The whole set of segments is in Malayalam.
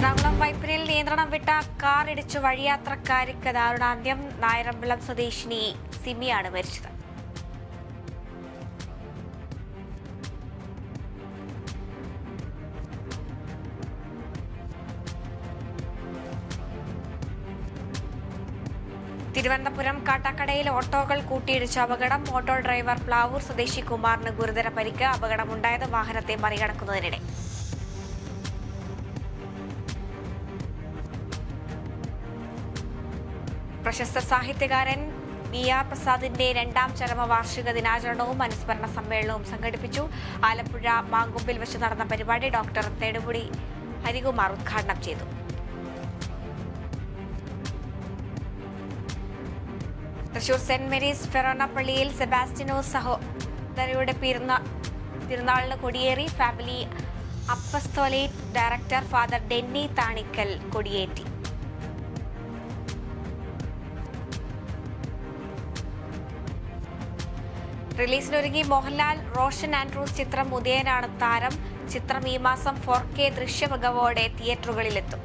എറണാകുളം വൈപ്പിനിൽ നിയന്ത്രണം വിട്ട കാർ ഇടിച്ചു വഴിയാത്രക്കാരിക്ക് ദാരുണാന്ത്യം. നായരമ്പലം സ്വദേശിനി സിമിയാണ് മരിച്ചത്. തിരുവനന്തപുരം കാട്ടാക്കടയിൽ ഓട്ടോകൾ കൂട്ടിയിടിച്ച അപകടം. ഓട്ടോ ഡ്രൈവർ പ്ലാവൂർ സ്വദേശി കുമാറിന് ഗുരുതര പരിക്ക്. അപകടമുണ്ടായത് വാഹനത്തെ മറികടക്കുന്നതിനിടെ. പ്രശസ്ത സാഹിത്യകാരൻ BR പ്രസാദിന്റെ 2ാം ചരമവാർഷിക ദിനാചരണവും അനുസ്മരണ സമ്മേളനവും സംഘടിപ്പിച്ചു. ആലപ്പുഴ മാങ്കൊമ്പിൽ വെച്ച് നടന്ന പരിപാടി ഡോക്ടർ നെടുമുടി ഹരികുമാർ ഉദ്ഘാടനം ചെയ്തു. തൃശൂർ സെന്റ് മേരീസ് ഫെറോന പള്ളിയിൽ സെബാസ്റ്റ്യനോസ് സഹോദരയുടെ തിരുനാളിന് കൊടിയേറി. Family apostolate director father Denny Thanikkal കൊടിയേറ്റി. റിലീസിനൊരുങ്ങി മോഹൻലാൽ. റോഷൻ ആൻഡ്രൂസ് ചിത്രം ഉദയനാണ് താരം. ചിത്രം ഈ മാസം 4K ദൃശ്യമികവോടെ തിയേറ്ററുകളിലെത്തും.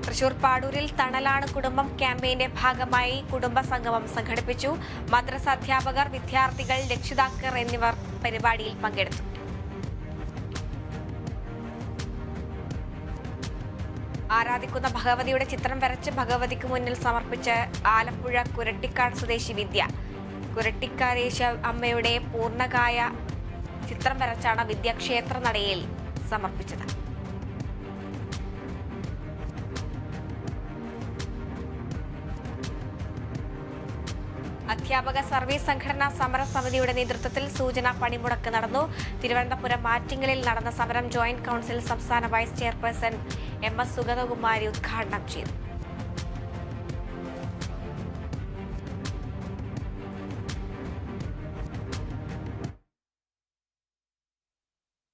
തൃശൂർ പാടൂരിൽ തണലാണ് കുടുംബം ക്യാമ്പയിന്റെ ഭാഗമായി കുടുംബ സംഗമം സംഘടിപ്പിച്ചു. മദ്രസ അധ്യാപകർ, വിദ്യാർത്ഥികൾ, രക്ഷിതാക്കൾ എന്നിവർ പരിപാടിയിൽ പങ്കെടുത്തു. ആരാധിക്കുന്ന ഭഗവതിയുടെ ചിത്രം വരച്ച് ഭഗവതിക്ക് മുന്നിൽ സമർപ്പിച്ച് ആലപ്പുഴ കുരട്ടിക്കാട് സ്വദേശി വിദ്യ. കുരട്ടിക്കാരേശ അമ്മയുടെ പൂർണ്ണകായ ചിത്രം വരച്ചാണ് വിദ്യ ക്ഷേത്ര നടയിൽ സമർപ്പിച്ചത്. അധ്യാപക സർവീസ് സംഘടനാ സമരസമിതിയുടെ നേതൃത്വത്തിൽ സൂചനാ പണിമുടക്ക് നടന്നു. തിരുവനന്തപുരം ആറ്റിങ്ങലിൽ നടന്ന സമരം ജോയിന്റ് കൌൺസിൽ സംസ്ഥാന വൈസ് ചെയർപേഴ്സൺ MS സുഗതകുമാരി ഉദ്ഘാടനം ചെയ്തു.